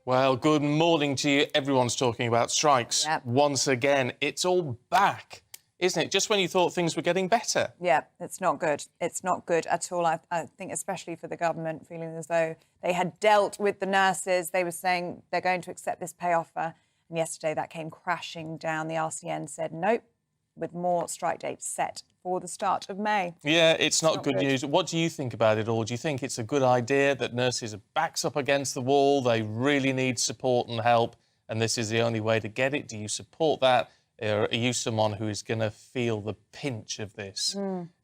Well, good morning to you. Everyone's talking about strikes. Yep. Once again, it's all back, isn't it? Just when you thought things were getting better. Yeah, it's not good. It's not good at all. I think especially for the government, feeling as though they had dealt with the nurses. They were saying they're going to accept this pay offer. And yesterday that came crashing down. The RCN said nope, with more strike dates set for the start of May. Yeah, it's not good news. What do you think about it all? Do you think it's a good idea that nurses are backs up against the wall, they really need support and help, and this is the only way to get it? Do you support that? Or are you someone who is going to feel the pinch of this?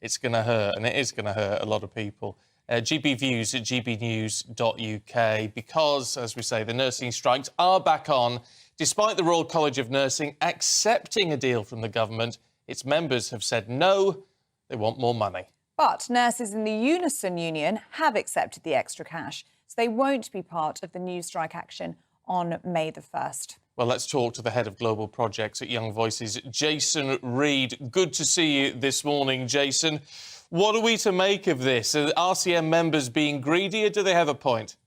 It's going to hurt, and it is going to hurt a lot of people. GB Views at gbnews.uk, because, as we say, the nursing strikes are back on. Despite the Royal College of Nursing accepting a deal from the government, its members have said no, they want more money. But nurses in the Unison Union have accepted the extra cash, so they won't be part of the new strike action on May the 1st. Well, let's talk to the head of global projects at Young Voices, Jason Reid. Good to see you this morning, Jason. What are we to make of this? Are RCM members being greedy, or do they have a point?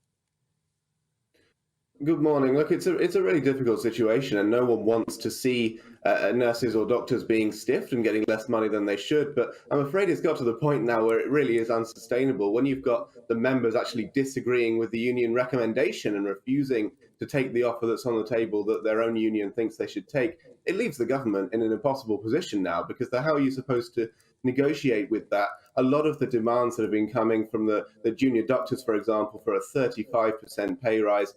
Good morning. Look, it's a really difficult situation, and no one wants to see nurses or doctors being stiffed and getting less money than they should. But I'm afraid it's got to the point now where it really is unsustainable. When you've got the members actually disagreeing with the union recommendation and refusing to take the offer that's on the table that their own union thinks they should take, it leaves the government in an impossible position now, because how are you supposed to negotiate with that? A lot of the demands that have been coming from the junior doctors, for example, for a 35% pay rise,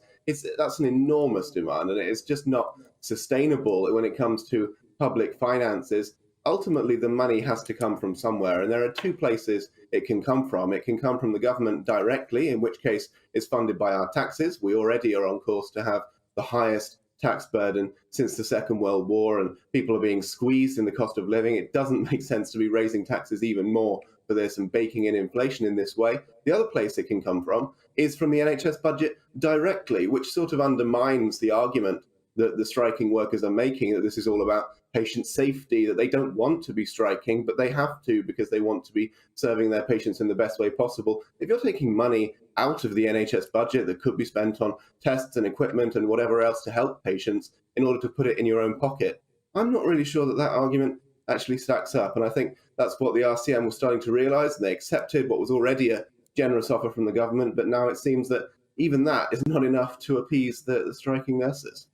that's an enormous demand, and it's just not sustainable when it comes to public finances. Ultimately, the money has to come from somewhere, and there are two places it can come from. It can come from the government directly, in which case it's funded by our taxes. We already are on course to have the highest tax burden since the Second World War, and people are being squeezed in the cost of living. It doesn't make sense to be raising taxes even more for this and baking in inflation in this way. The other place it can come from is from the NHS budget directly, which sort of undermines the argument that the striking workers are making, that this is all about patient safety, that they don't want to be striking, but they have to because they want to be serving their patients in the best way possible. If you're taking money out of the NHS budget that could be spent on tests and equipment and whatever else to help patients in order to put it in your own pocket, I'm not really sure that argument actually stacks up. And I think that's what the RCM was starting to realise, and they accepted what was already a generous offer from the government. But now it seems that even that is not enough to appease the striking nurses.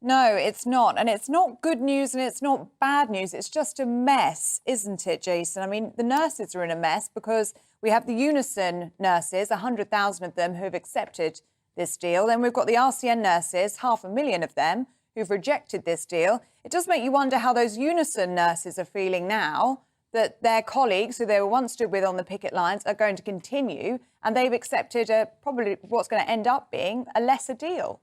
No, it's not. And it's not good news and it's not bad news. It's just a mess, isn't it, Jason? I mean, the nurses are in a mess because we have the Unison nurses, 100,000 of them who have accepted this deal. Then we've got the RCN nurses, 500,000 of them, who've rejected this deal. It does make you wonder how those Unison nurses are feeling now, that their colleagues who they were once stood with on the picket lines are going to continue, and they've accepted probably what's going to end up being a lesser deal.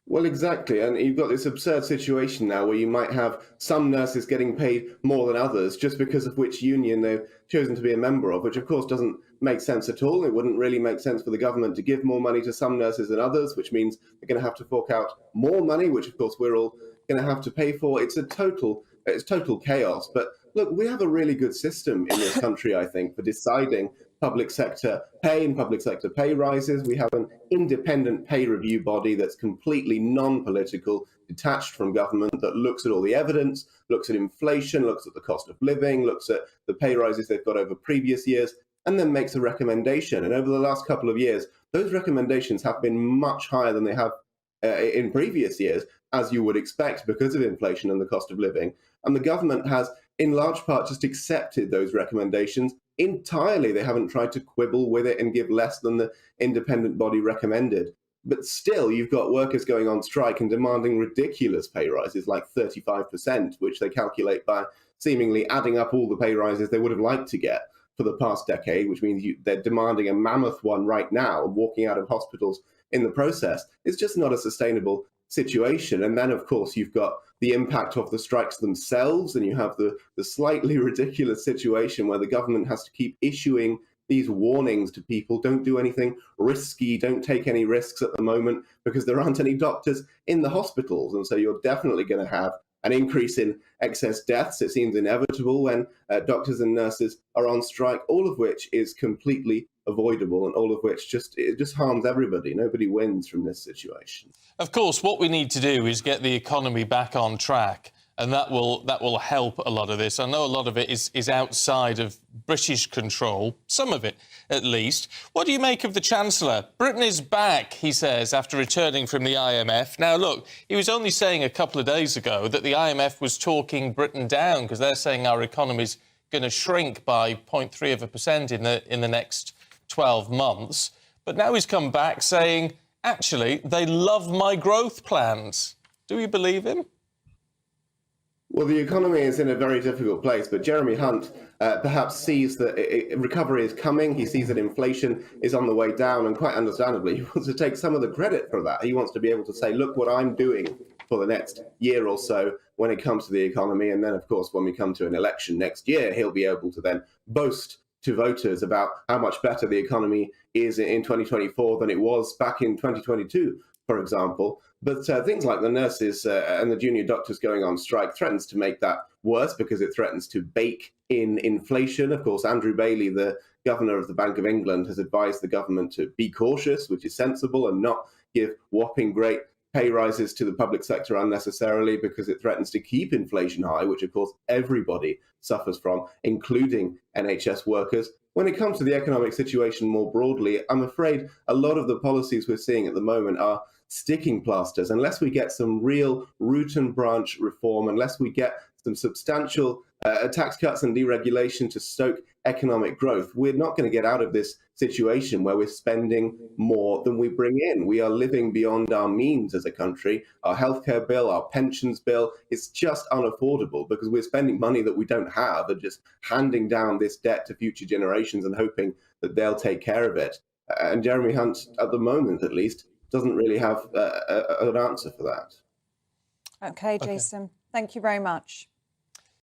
Well, exactly. And you've got this absurd situation now where you might have some nurses getting paid more than others just because of which union they've chosen to be a member of, which of course doesn't make sense at all. It wouldn't really make sense for the government to give more money to some nurses than others, which means they're going to have to fork out more money, which of course we're all going to have to pay for. It's total chaos. But look, we have a really good system in this country, I think, for deciding public sector pay and public sector pay rises. We have an independent pay review body that's completely non-political, detached from government, that looks at all the evidence, looks at inflation, looks at the cost of living, looks at the pay rises they've got over previous years, and then makes a recommendation. And over the last couple of years, those recommendations have been much higher than they have in previous years, as you would expect, because of inflation and the cost of living. And the government has, in large part, just accepted those recommendations entirely. They haven't tried to quibble with it and give less than the independent body recommended. But still, you've got workers going on strike and demanding ridiculous pay rises, like 35%, which they calculate by seemingly adding up all the pay rises they would have liked to get for the past decade, which means they're demanding a mammoth one right now and walking out of hospitals in the process. It's just not a sustainable situation. And then, of course, you've got the impact of the strikes themselves, and you have the slightly ridiculous situation where the government has to keep issuing these warnings to people: don't do anything risky, don't take any risks at the moment, because there aren't any doctors in the hospitals. And so you're definitely going to have an increase in excess deaths. It seems inevitable when doctors and nurses are on strike, all of which is completely avoidable, and all of which it just harms everybody. Nobody wins from this situation. Of course, what we need to do is get the economy back on track, and that will help a lot of this. I know a lot of it is outside of British control, some of it at least. What do you make of the Chancellor? Britain is back, he says, after returning from the IMF. Now, look, he was only saying a couple of days ago that the IMF was talking Britain down because they're saying our economy's going to shrink by 0.3% in the next 12 months. But now he's come back saying, actually, they love my growth plans. Do we believe him? Well, the economy is in a very difficult place, but Jeremy Hunt perhaps sees that recovery is coming. He sees that inflation is on the way down, and quite understandably, he wants to take some of the credit for that. He wants to be able to say, look what I'm doing for the next year or so when it comes to the economy. And then, of course, when we come to an election next year, he'll be able to then boast to voters about how much better the economy is in 2024 than it was back in 2022, for example. But things like the nurses and the junior doctors going on strike threatens to make that worse because it threatens to bake in inflation. Of course, Andrew Bailey, the governor of the Bank of England, has advised the government to be cautious, which is sensible, and not give whopping great pay rises to the public sector unnecessarily because it threatens to keep inflation high, which, of course, everybody suffers from, including NHS workers. When it comes to the economic situation more broadly, I'm afraid a lot of the policies we're seeing at the moment are sticking plasters. Unless we get some real root and branch reform, unless we get some substantial tax cuts and deregulation to stoke economic growth, we're not going to get out of this situation where we're spending more than we bring in. We are living beyond our means as a country. Our healthcare bill, our pensions bill, it's just unaffordable because we're spending money that we don't have and just handing down this debt to future generations and hoping that they'll take care of it. And Jeremy Hunt, at the moment at least, doesn't really have an answer for that. OK, Jason. Thank you very much.